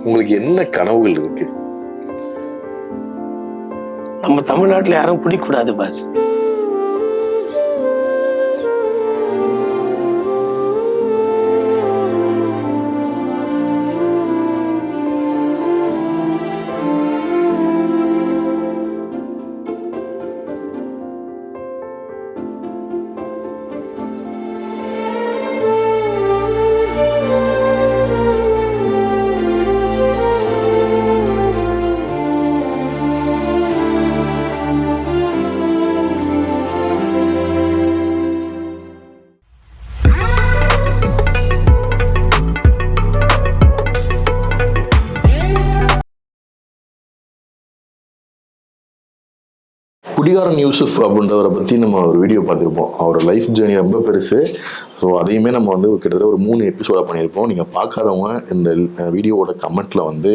உங்களுக்கு என்ன கனவுகள் இருக்கு? நம்ம தமிழ்நாட்டுல யாரும் பிடிக்கூடாது பாஸ். குடிகாரன் யூசுப் அப்படின்றவரை பற்றி நம்ம ஒரு வீடியோ பார்த்துருப்போம். அவர் லைஃப் ஜேர்னி ரொம்ப பெருசு. ஸோ அதையுமே நம்ம வந்து கிட்டத்தட்ட ஒரு 3 எபிசோடாக பண்ணியிருப்போம். நீங்கள் பார்க்காதவங்க இந்த வீடியோவோட கமெண்ட்டில் வந்து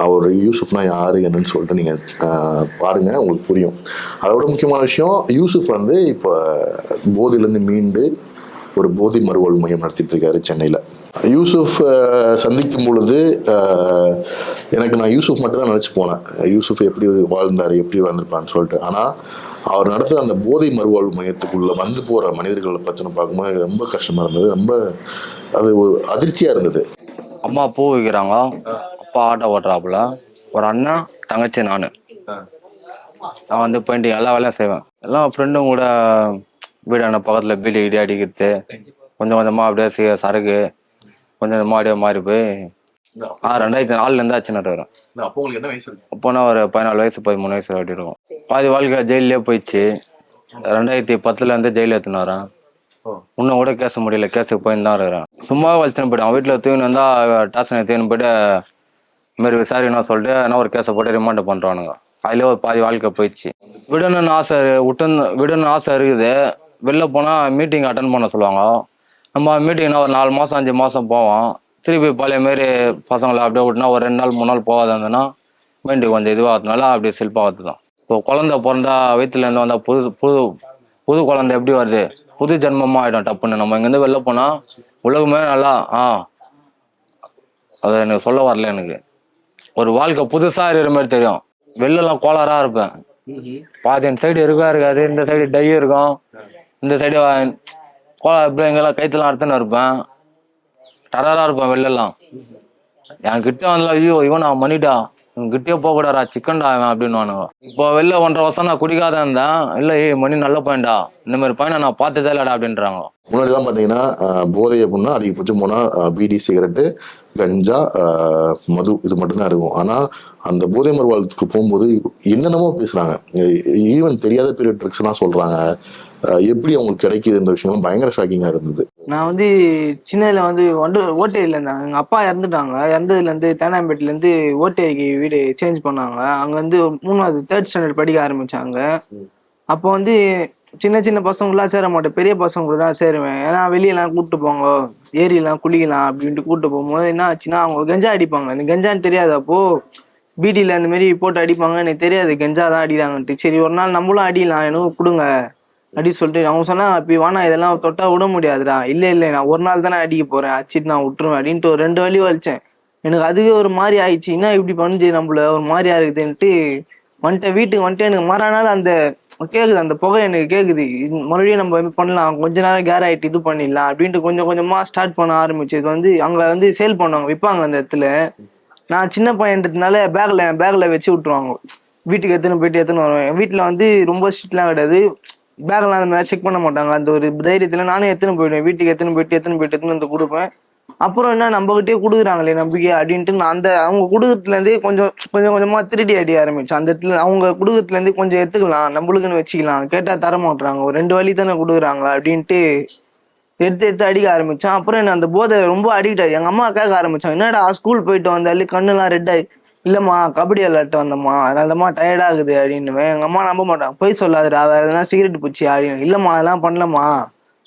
அவர் யூசுஃப்னா யார் என்னன்னு சொல்லிட்டு நீங்கள் பாருங்கள், உங்களுக்கு புரியும். அதோட முக்கியமான விஷயம், யூசுஃப் வந்து இப்போ போதையிலேருந்து மீண்டு ஒரு போதை மறுவாழ்வு மையம் நடத்திட்டு இருக்காரு சென்னையில். யூசுஃப் சந்திக்கும் பொழுது நான் யூசுஃப் மட்டும் தான் நினச்சி போனேன், யூசுஃப் எப்படி வாழ்ந்தார், எப்படி வாழ்ந்திருப்பான்னு சொல்லிட்டு. ஆனால் அவர் நடத்துகிற அந்த போதை மறுவாழ்வு மையத்துக்குள்ளே வந்து போகிற மனிதர்களை பற்றின பார்க்கும்போது ரொம்ப கஷ்டமாக இருந்தது. ரொம்ப அது ஒரு அதிர்ச்சியாக இருந்தது. அம்மா பூ வைக்கிறாங்க, அப்பா ஆட்டோ ஓட்டுறாப்புல, ஒரு அண்ணன் தங்கச்சி நான் வந்து பெயிண்டிங் எல்லா வேலையும் செய்வேன். எல்லாம் ஃப்ரெண்டும் கூட வீடான பக்கத்தில் பீடி இடி அடிக்கிறது, கொஞ்சம் கொஞ்சமாக அப்படியே சரக்கு கொஞ்சம் கொஞ்சமாக அப்படியே மாறி போய் 2004 ஆச்சுன்னு வரேன். அப்போனா ஒரு 14 வயசு 13 வயசு அப்படி இருக்கும். பாதி வாழ்க்கை ஜெயிலே போயிடுச்சு. 2010 ஜெயிலில் எடுத்துன்னு வரேன். இன்னும் கூட கேச முடியல, கேஸுக்கு போயின்னு தான் இருக்கிறேன். சும்மாவே வச்சுன்னு போய்ட்டு அவன் வீட்டில் தூக்கின்னு வந்தால் டாசனை தூக்கின்னு போய்ட்டு இதுமாரி விசாரிக்கணும் சொல்லிட்டு என்ன ஒரு கேஸை போட்டு ரிமாண்ட் பண்ணுறானுங்க. அதுலேயே ஒரு பாதி வாழ்க்கை போயிடுச்சு. விடணும்னு ஆசை இருக்குது. வெளில போனால் மீட்டிங் அட்டன் பண்ண சொல்லுவாங்க. நம்ம மீட்டிங்னா ஒரு 4 மாதம் 5 மாதம் போவோம். திருப்பி பழைய மாரி பசங்களை அப்படியே விட்டுனா ஒரு 2 நாள் 3 நாள் போகாத இருந்ததுன்னா மைண்டு கொஞ்சம் இதுவாகிறதுனால அப்படியே செல்ஃபாகிறது தான். இப்போ குழந்தை பிறந்தா வயிற்றுலேருந்து வந்தால் புது குழந்தை எப்படி வருது, புது ஜென்மமாக ஆகிடும் டப்புன்னு. நம்ம இங்கேருந்து வெளில போனால் உலகமே நல்லா அதை எனக்கு சொல்ல வரல. எனக்கு ஒரு வாழ்க்கை புதுசாக இருக்கிற மாதிரி தெரியும். வெளிலலாம் கோளாராக இருப்பேன். பாதி இந்த சைடு இருக்காது, இந்த சைடு டை இருக்கும், இந்த சைடு இப்படி எங்கெல்லாம் கைத்தெல்லாம் அறுத்துன்னு இருப்பேன். டராராக இருப்பேன். வெளிலலாம் என் கிட்ட வந்தாலும் ஐயோ இவன் நான் பண்ணிட்டா, இவன் கிட்டே போகக்கூடாரா, சிக்கன்டா அவன் அப்படின்னு வானுங்க. இப்போ வெளில 1.5 வருஷம் நான் குடிக்காத இருந்தேன். இல்லை மணி நல்ல பையன்டா, இந்த மாதிரி பையனை நான் பார்த்ததே இல்லடா அப்படின்றாங்க. முன்னாடிலாம் பார்த்தீங்கன்னா போதை அப்படின்னா அதிகபட்சம் போனால் பீடி, சிகரெட்டு, கஞ்சா, மது இது மட்டும்தான் இருக்கும். ஆனால் அந்த போதை மறுவாழ்வுக்கு போகும்போது என்னென்னமோ பேசுகிறாங்க. ஈவன் தெரியாத பீரியட் ட்ரிக்ஸ்லாம் சொல்கிறாங்க. எப்படி அவங்களுக்கு கிடைக்குதுன்ற விஷயம் பயங்கர ஷாக்கிங்காக இருந்தது. நான் வந்து சின்னதில் ஓட்டேரியில் இருந்தேன். எங்கள் அப்பா இறந்துட்டாங்க. இறந்ததுலேருந்து தேனாம்பேட்டிலேருந்து ஓட்டேரிக்கு வீடு சேஞ்ச் பண்ணாங்க. அங்கே வந்து 3வது 3rd ஸ்டாண்டர்ட் படிக்க ஆரம்பித்தாங்க. அப்போ வந்து சின்ன சின்ன பசங்களாம் சேர மாட்டேன், பெரிய பசங்க கூட தான் சேருவேன். ஏன்னா வெளியெல்லாம் கூப்பிட்டு போங்க, ஏரியெல்லாம் குளிக்கலாம் அப்படின்ட்டு கூப்பிட்டு போகும்போது என்ன ஆச்சுன்னா அவங்க கஞ்சா அடிப்பாங்க. எனக்கு கஞ்சான்னு தெரியாது. அப்போது பீடியில் அந்த மாதிரி போட்டு அடிப்பாங்க. எனக்கு தெரியாது கஞ்சா தான் அடிக்கிறாங்கன்ட்டு. சரி ஒரு நாள் நம்மளும் அடிக்கலாம், எனக்கு கொடுங்க அப்படின்னு சொல்லிட்டு அவங்க சொன்னா, அப்படி வானா இதெல்லாம் தொட்டா விட முடியாதுடா. இல்லை நான் ஒரு நாள் தானே அடிக்க போகிறேன், அடிச்சிட்டு நான் விட்டுருவேன் அப்படின்ட்டு ஒரு 2 வலி வலிச்சேன். எனக்கு அதுவே ஒரு மாதிரி ஆயிடுச்சு. என்ன இப்படி பண்ணுது நம்மள, ஒரு மாதிரியா இருக்குதுன்ட்டு வீட்டுக்கு வந்துட்டு எனக்கு மறுநாள் அந்த கேட்குது, அந்த புகை எனக்கு கேட்குது. மறுபடியும் நம்ம பண்ணலாம், கொஞ்ச நேரம் கேர் ஆகிட்டு இது பண்ணிடலாம் அப்படின்ட்டு கொஞ்சம் கொஞ்சமாக ஸ்டார்ட் பண்ண ஆரம்பிச்சு. இது வந்து அங்கே சேல் பண்ணுவாங்க, விற்பாங்க அந்த இடத்துல. நான் சின்ன பையன்றதுனால பேக்கில் வச்சு விட்ருவாங்க. வீட்டுக்கு எடுத்துன்னு வருவேன். என் வீட்டில் ரொம்ப ஸ்ட்ரிக்ட்லாம் கிடையாது. பேக்லாம் அந்த மாதிரி செக் பண்ண மாட்டாங்க. அந்த ஒரு தைரியத்தில் நானே எடுத்துன்னு போயிடுவேன். வீட்டுக்கு எடுத்துன்னு போயிட்டு வந்து கொடுப்பேன். அப்புறம் என்ன நம்மகிட்டே கொடுக்குறாங்களே நம்பிக்கை அப்படின்ட்டு நான் அவங்க கொடுக்கறதுலேருந்தே கொஞ்சம் கொஞ்சமாக திருடி அடிய ஆரம்பிச்சேன். அந்த இடத்துல அவங்க கொடுக்கறதுலேருந்தே கொஞ்சம் எடுத்துக்கலாம், நம்மளுக்குன்னு வச்சுக்கலாம். கேட்டால் தர மாட்டுறாங்க, ஒரு 2 வலி தானே கொடுக்குறாங்க அப்படின்ட்டு எடுத்து அடிக்க ஆரம்பித்தான். அப்புறம் என்ன அந்த போதை ரொம்ப அடிக்ட் ஆகி எங்கள் அம்மா கேட்க ஆரம்பித்தான், என்னடா ஸ்கூல் போயிட்டு வந்தாலே கண்ணுலாம் ரெட் ஆகி. இல்லைம்மா கபடி விளையாட்டு வந்தம்மா, அதனாலம்மா டயர்டாகுது அப்படின்னுவேன். எங்கள் அம்மா நம்ப மாட்டான், போய் சொல்லாதுடா வேறு எதனா சிகரெட் பிடிச்சி அப்படின்னு. இல்லைம்மா அதெல்லாம் பண்ணலம்மா,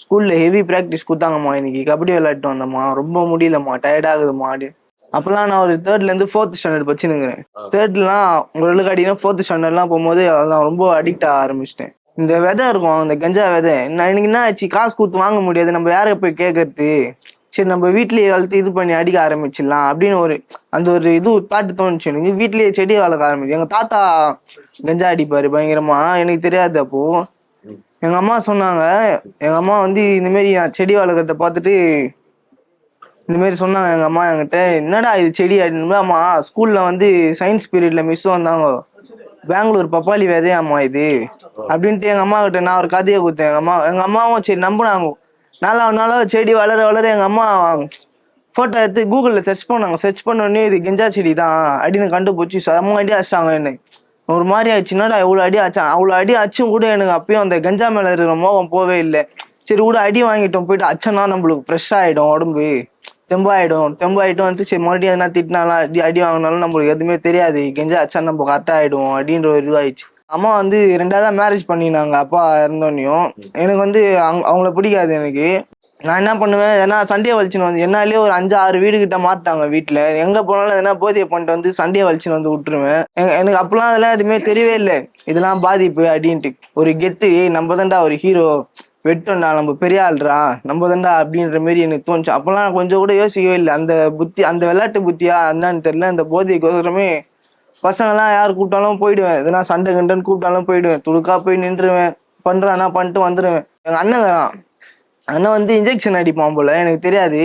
ஸ்கூலில் ஹெவி ப்ராக்டிஸ் கொடுத்தாங்கம்மா, இன்னைக்கு கபடி விளையாட்டு வந்தம்மா, ரொம்ப முடியலம்மா, டயர்டாகுதும்மா அப்படின்னு. அப்போல்லாம் நான் ஒரு 3rd 4th ஸ்டாண்டர்ட் படிச்சுன்னுங்கிறேன். 3rdலாம் உங்களுக்கு அடினா 4th ஸ்டாண்டர்ட்லாம் போகும்போது அதெல்லாம் ரொம்ப அடிக்ட் ஆக ஆரம்பிச்சிட்டேன். இந்த விதை இருக்கும், இந்த கஞ்சா விதை, எனக்கு என்ன ஆச்சு, காசு கொடுத்து வாங்க முடியாது, நம்ம யாரை போய் கேட்கறது, சரி நம்ம வீட்லயே வளர்த்து இது பண்ணி அடிக்க ஆரம்பிச்சிடலாம் அப்படின்னு அந்த ஒரு இது தாட்டு தோணுச்சு எனக்கு. வீட்லயே செடியை வளர்க்க ஆரம்பிச்சு. எங்க தாத்தா கஞ்சா அடிப்பாரு பயங்கரமா, எனக்கு தெரியாது அப்போ. எங்க அம்மா சொன்னாங்க, எங்க அம்மா வந்து இந்த மாதிரி செடி வளர்க்கறத பார்த்துட்டு இந்த மாதிரி சொன்னாங்க எங்க அம்மா என்கிட்ட, என்னடா இது செடி அப்படின்னு. அம்மா ஸ்கூல்ல வந்து சயின்ஸ் பீரியட்ல மிஸ் வந்தாங்க, பெங்களூர் பப்பாளி விதையாம்மா இது அப்படின்ட்டு எங்க அம்மா கிட்ட நான் ஒரு கதையை கொடுத்தேன். எங்க அம்மாவும் சரி நம்பினாங்க. நாளாக செடி வளர வளர எங்க அம்மா போட்டோ எடுத்து கூகுளில் சர்ச் பண்ணாங்க. சர்ச் பண்ணோடனே இது கெஞ்சா செடி தான் அப்படின்னு கண்டுபிடிச்சி செம்ம அடி அடிச்சாங்க. என்ன ஒரு மாதிரி ஆயிடுச்சுன்னா எவ்வளோ அடி ஆச்சான். அவ்வளோ அடி அச்சும் கூட எனக்கு அப்பயும் அந்த கஞ்சா மேலே இருக்கிற மோகம் போவே இல்லை. சரி கூட அடி வாங்கிட்டோம், போயிட்டு அச்சோன்னா நம்மளுக்கு ஃப்ரெஷ் ஆகிடும், உடம்பு தெம்பாயிட்டும் வந்து சரி மறுபடியும் எதனா திட்டினாலும் அடி வாங்கினாலும் நம்மளுக்கு எதுவுமே தெரியாது, கெஞ்சா அச்சா நம்ம கரெக்டாக ஆகிடும் அப்படின்ற ஒரு இதுவாயிடுச்சு. அம்மா வந்து 2ஆவதா மேரேஜ் பண்ணினாங்க அப்பா இறந்தோன்னையும். எனக்கு வந்து அவங்கள பிடிக்காது எனக்கு. நான் என்ன பண்ணுவேன், ஏன்னா சண்டே வலிச்சுன்னு வந்து என்னாலே ஒரு 5-6 வீடு கிட்ட மாட்டாங்க வீட்டில். எங்கே போனாலும் எதனா போதையை பண்ணிட்டு வந்து சண்டே வலிச்சுன்னு வந்து விட்டுருவேன். எனக்கு அப்பெல்லாம் அதெல்லாம் எதுவுமே தெரியவே இல்லை, இதெல்லாம் பாதிப்பு அப்படின்ட்டு. ஒரு கெத்து, நம்ம தான்டா ஒரு ஹீரோ, வெட்டோண்டா நம்ம பெரிய ஆள்றா நம்ம தான்டா அப்படின்ற மாரி எனக்கு தோணுச்சு. அப்பெல்லாம் கொஞ்சம் கூட யோசிக்கவே இல்லை. அந்த புத்தி, அந்த விளையாட்டு புத்தியா என்னன்னு தெரியல, அந்த போதைக்கோசரமே பசங்கள்லாம் யார் கூப்பிட்டாலும் போயிடுவேன். எதனா சண்டை கண்டுன்னு கூப்பிட்டாலும் போயிடுவேன். துடுக்கா போய் நின்றுவேன், பண்றானா பண்ணிட்டு வந்துடுவேன். எங்க அண்ணன் வந்து இன்ஜெக்ஷன் அடிப்பான் போல, எனக்கு தெரியாது.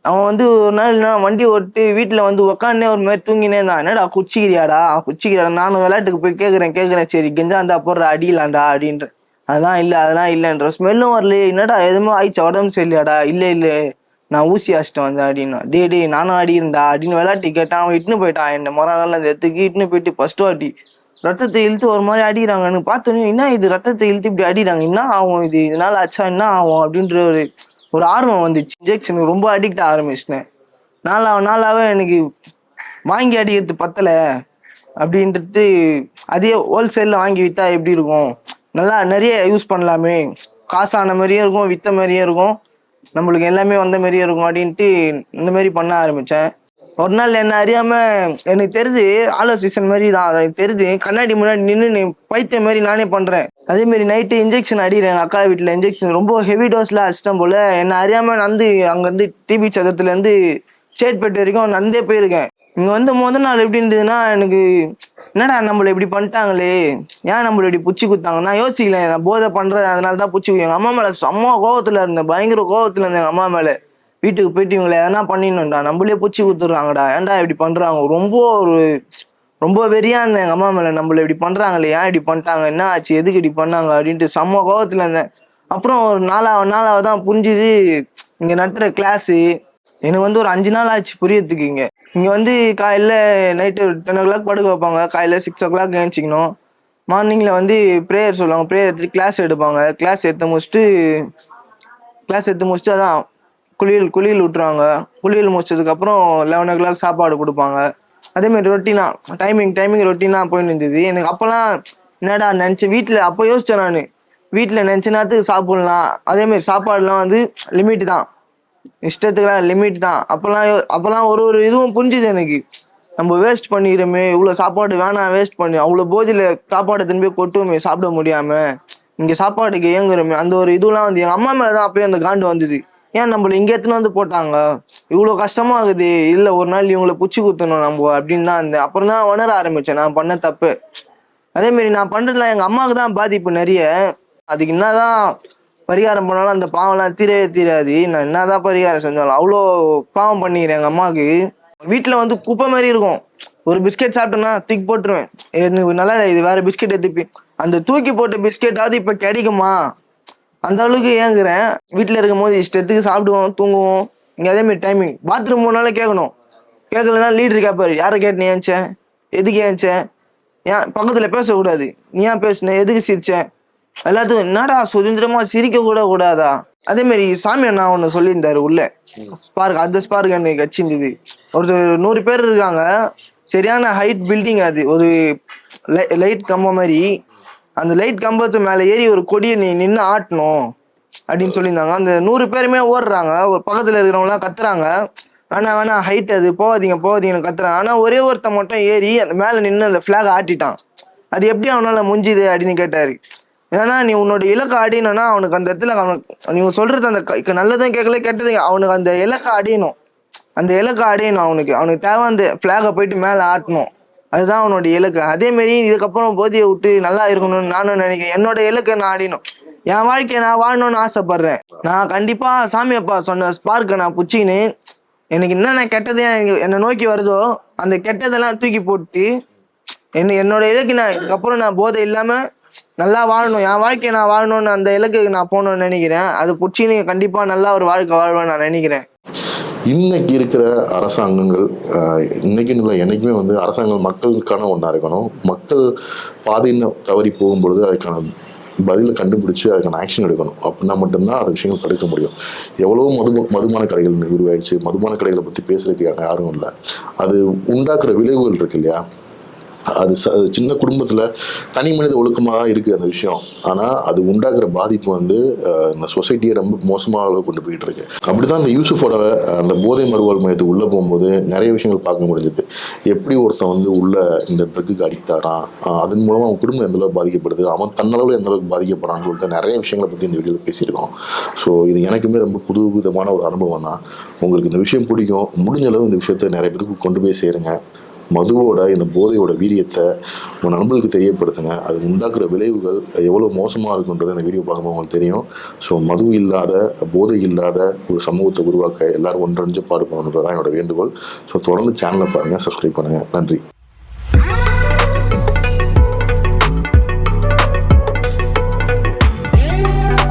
அவன் வந்து ஒரு நாள் வண்டி ஓட்டு வீட்டுல வந்து உக்காண்டே ஒரு மாதிரி தூங்கினே இருந்தான். என்னடா குச்சிக்கிறியாடா, நானும் விளையாட்டுக்கு போய் கேட்குறேன் சரி கெஞ்சா இருந்தா போடுற அடிக்கலாம்டா அப்படின்ற. அதெல்லாம் இல்லைன்ற. ஸ்மெல்லும் வரலையே, என்னடா எதுவுமே ஆயிடுச்சா, உடம்பு சரியில்லையாடா, இல்லை நான் ஊசி அடிச்சிட்டேன் வந்தேன் அப்படின்னா. டே நானும் அடியிருந்தா அப்படின்னு விளையாட்டு கேட்டான். அவன் இட்டுன்னு போயிட்டான் என்ன மொரானால அந்த இடத்துக்கு இட்டுன்னு போயிட்டு ஃபர்ஸ்ட் வாட்டி ரத்தத்தை இழுத்து ஒரு மாதிரி அடிக்கிறாங்க. எனக்கு பார்த்தோன்னே என்ன இது ரத்தத்தை இழுத்து இப்படி அடிக்கிறாங்க, என்ன ஆகும் இது, இதனால ஆச்சா என்ன ஆகும் அப்படின்ற ஒரு ஆர்வம் வந்துச்சு. இன்ஜெக்ஷனுக்கு ரொம்ப அடிக்ட் ஆரம்பிச்சிட்டேன். நாளாவே எனக்கு வாங்கி அடிக்கிறது பத்தலை அப்படின்றது. அதே ஹோல்சேலில் வாங்கி விற்றா எப்படி இருக்கும், நல்லா நிறைய யூஸ் பண்ணலாமே, காசான மாதிரியும் இருக்கும், விற்ற மாதிரியும் இருக்கும், நம்மளுக்கு எல்லாமே வந்த மாதிரியும் இருக்கும் அப்படின்ட்டு இந்த மாதிரி பண்ண ஆரம்பித்தேன். ஒரு நாள் என்ன அறியாமல் எனக்கு தெரிஞ்சு சீசன் மாதிரி தான், எனக்கு தெரிஞ்சு கண்ணாடி முன்னாடி நின்று பைத்திய மாதிரி நானே பண்ணுறேன். அதேமாரி நைட்டு இன்ஜெக்ஷன் அடிக்கிறேன். எங்கள் அக்கா வீட்டில் இன்ஜெக்ஷன் ரொம்ப ஹெவி டோஸில் அடிச்சிட்டேன் போல். என்ன அறியாமல் நடந்து அங்கேருந்து டிபி சதத்துலேருந்து சேட்பேட் வரைக்கும் நடந்தே போயிருக்கேன். இங்கே வந்து முதல் நாள் எப்படி இருந்ததுன்னா, எனக்கு என்னடா நம்மளை இப்படி பண்ணிட்டாங்களே, ஏன் நம்மளை இப்படி புச்சி குத்தாங்க, நான் யோசிக்கல, நான் போதை பண்ணுறேன் அதனால தான் புச்சி. எங்கள் அம்மா மேலே செம்ம கோவத்தில் இருந்தேன், பயங்கர கோவத்தில் இருந்தேன் எங்கள் அம்மா மேலே. வீட்டுக்கு போயிட்டு இவங்களை எதனா பண்ணிடணும்டா, நம்மளே பூச்சி குத்துடுறாங்கடா, ஏன்டா இப்படி பண்றாங்க, ரொம்ப வெறியா இருந்தேன் எங்க அம்மா மேல. நம்மள இப்படி பண்றாங்களே, ஏன் இப்படி பண்ணிட்டாங்க, என்ன ஆச்சு, எதுக்கு இப்படி பண்ணாங்க அப்படின்ட்டு செம்ம கோவத்துல இருந்தேன். அப்புறம் ஒரு நாளாவதான் புரிஞ்சுது, இங்க நடத்துற கிளாஸு எனக்கு வந்து ஒரு 5 நாள் ஆச்சு புரியறதுக்கு. இங்க வந்து காலையில நைட்டு 10 o'clock படுக்க வைப்பாங்க, காலையில 6 o'clock ஏஞ்சிக்கணும். மார்னிங்ல வந்து ப்ரேயர் சொல்லுவாங்க, ப்ரேயர் எடுத்துட்டு கிளாஸ் எடுப்பாங்க. கிளாஸ் எடுத்து முடிச்சுட்டு அதான் குளியல் விட்டுருவாங்க. குளியல் முடிச்சதுக்கு அப்புறம் 11 o'clock சாப்பாடு கொடுப்பாங்க. அதே மாதிரி ரொட்டீனா டைமிங் ரொட்டீனா போயிட்டு இருந்தது. எனக்கு அப்பெல்லாம் என்னடா நினைச்சேன், வீட்டுல அப்போ யோசிச்சேன் நான், வீட்டுல நினைச்ச நேரத்துக்கு சாப்பிடலாம், அதே மாதிரி சாப்பாடுலாம் வந்து லிமிட் தான், இஷ்டத்துக்குலாம் லிமிட் தான். அப்பெல்லாம் ஒரு இதுவும் புரிஞ்சுது எனக்கு, நம்ம வேஸ்ட் பண்ணிக்கிறோமே, இவ்வளோ சாப்பாடு வேணாம் வேஸ்ட் பண்ணி, அவ்வளோ போதியில் சாப்பாடை திரும்பி கொட்டுவோமே சாப்பிட முடியாம, இங்கே சாப்பாட்டுக்கு இயங்குறோமே, அந்த ஒரு இதுலாம் வந்து எங்கள் அம்மா மேலே தான் அப்பயே அந்த காண்டு வந்தது. ஏன் நம்மள இங்கே எடுத்துன்னு வந்து போட்டாங்க, இவ்வளோ கஷ்டமா ஆகுது, இல்லை ஒரு நாள் இவங்களை புச்சி குத்தணும் நம்ம அப்படின்னு தான் இருந்தேன். அப்புறம் தான் உணர ஆரம்பித்தேன் நான் பண்ண தப்பு. அதேமாரி நான் பண்ணுறதுலாம் எங்கள் அம்மாவுக்கு தான் பாதிப்பு நிறைய. அதுக்கு என்னதான் பரிகாரம் பண்ணாலும் அந்த பாவம்லாம் தீராது. நான் என்னதான் பரிகாரம் செஞ்சாலும் அவ்வளோ பாவம் பண்ணிக்கிறேன் எங்கள் அம்மாவுக்கு. வீட்டில் வந்து குப்பை மாதிரி இருக்கும், ஒரு பிஸ்கெட் சாப்பிட்டோம்னா தூக்கி போட்டுருவேன், எனக்கு நல்லா இல்லை இது வேற பிஸ்கெட் எடுத்துப்பி. அந்த தூக்கி போட்ட பிஸ்கெட்டாவது இப்போ கிடைக்குமா, அந்த அளவுக்கு ஏங்குறேன். வீட்டில் இருக்கும் போது இஷ்டத்துக்கு சாப்பிடுவோம், தூங்குவோம். இங்கே அதேமாரி டைமிங் பாத்ரூம் போனாலும் கேட்கலன்னா லீடர் கேட்பாரு, யாரை கேட்டு ஏன்ச்சேன், எதுக்கு ஏன்ச்சேன், ஏன் பக்கத்தில் பேசக்கூடாது, நீ ஏன் பேசுனேன், எதுக்கு சிரிச்சேன், எல்லாத்துக்கும் என்னடா சுதந்திரமா சிரிக்க கூடாதா. அதே மாதிரி சாமி அண்ணா ஒன்று சொல்லியிருந்தாரு உள்ள ஸ்பார்க், அந்த ஸ்பார்க் எனக்கு கட்சிருந்தது. ஒரு 100 பேர் இருக்காங்க, சரியான ஹைட் பில்டிங், அது ஒரு லைட் கம்பம் மாதிரி, அந்த லைட் கம்பத்து மேலே ஏறி ஒரு கொடியை நீ நின்று ஆட்டணும் அப்படின்னு சொல்லியிருந்தாங்க. அந்த 100 பேருமே ஓடுறாங்க, பக்கத்தில் இருக்கிறவங்களாம் கத்துறாங்க, வேணா ஹைட் அது போகாதீங்கன்னு கத்துறாங்க. ஆனால் ஒரே ஒருத்தன் மட்டும் ஏறி அந்த மேலே நின்று அந்த ஃப்ளாக் ஆட்டிட்டான். அது எப்படி அவனால முடிஞ்சுது அப்படின்னு கேட்டாரு. ஏன்னா நீ உன்னோட இலக்கை அடையணும்னா அவனுக்கு அந்த இடத்துல நீங்க சொல்றது அந்த நல்லதும் கேட்கல கெட்டதும் அவனுக்கு அந்த இலக்கை அடையணும். அந்த இலக்கை அடையணும். அவனுக்கு தேவை அந்த ஃபிளாகை போயிட்டு மேலே ஆட்டணும். அதுதான் அவனோட இலக்கு. அதே மாதிரி இதுக்கப்புறம் போதையை விட்டு நல்லா இருக்கணும்னு நானும் நினைக்கிறேன். என்னோட இலக்கை நான் அடையணும். என் வாழ்க்கையை நான் வாழணும்னு ஆசைப்படுறேன். நான் கண்டிப்பா சாமி அப்பா சொன்ன ஸ்பார்க்கை நான் புச்சின்னு எனக்கு என்னென்ன கெட்டது என்னை நோக்கி வருதோ அந்த கெட்டதெல்லாம் தூக்கி போட்டு என்னோட இலக்கு நான் இதுக்கப்புறம் நான் போதை இல்லாம நல்லா வாழணும். என் வாழ்க்கையை நான் வாழணும்னு அந்த இலக்குக்கு நான் போகணும்னு நினைக்கிறேன். அது புச்சின்னு கண்டிப்பா நல்லா ஒரு வாழ்க்கை வாழ்வேன் நான் நினைக்கிறேன். இன்னைக்கு இருக்கிற அரசாங்கங்கள் இன்னைக்குன்னு இல்லை என்னைக்குமே வந்து அரசாங்கம் மக்களுக்கான ஒன்றா இருக்கணும். மக்கள் பாதைன்னு தவறி போகும்பொழுது அதுக்கான பதிலை கண்டுபிடிச்சி அதுக்கான ஆக்ஷன் எடுக்கணும். அப்படின்னா மட்டும்தான் அது விஷயங்கள் தடுக்க முடியும். எவ்வளோ மதுபான கடைகள் உருவாயிடுச்சு. மதுபான கடைகளை பற்றி பேசுறதுக்கு யாரும் இல்லை. அது உண்டாக்குற விளைவுகள் இருக்கு இல்லையா, அது சின்ன குடும்பத்தில் தனி மனித ஒழுக்கமாக இருக்குது அந்த விஷயம். ஆனால் அது உண்டாக்குற பாதிப்பு வந்து இந்த சொசைட்டியை ரொம்ப மோசமாக கொண்டு போயிட்டு இருக்கு. அப்படி தான் அந்த யூசுஃபோட அந்த போதை மறுவாழ் மையத்துக்கு உள்ளே போகும்போது நிறைய விஷயங்கள் பார்க்க முடிஞ்சது. எப்படி ஒருத்தன் வந்து உள்ள இந்த ட்ரக்குக்கு அடிக்ட் ஆகிறான், அதன் மூலமாக அவன் குடும்பம் எந்தளவுக்கு பாதிக்கப்படுது, அவன் தன்னளவில் எந்தளவுக்கு பாதிக்கப்படுறான்னு சொல்லிட்டு நிறைய விஷயங்களை பற்றி இந்த வீடியோவில் பேசியிருக்கோம். ஸோ இது எனக்குமே ரொம்ப புது விதமான ஒரு அனுபவம் தான். உங்களுக்கு இந்த விஷயம் பிடிக்கும், முடிஞ்ச அளவு இந்த விஷயத்தை நிறைய பேருக்கு கொண்டு போய் சேருங்க. மதுவோட இந்த போதையோட வீரியத்தை உங்கள் நண்பர்களுக்கு தெரியப்படுத்துங்க. அது உண்டாக்குற விளைவுகள் எவ்வளோ மோசமாக இருக்குன்றது இந்த வீடியோ பார்க்கும்போது உங்களுக்கு தெரியும். ஸோ மது இல்லாத, போதை இல்லாத ஒரு சமூகத்தை உருவாக்க எல்லாரும் ஒன்றஞ்சு பாடுபடணுன்றது தான் என்னோட வேண்டுகோள். ஸோ தொடர்ந்து சேனலை பாருங்கள், சப்ஸ்கிரைப் பண்ணுங்கள். நன்றி.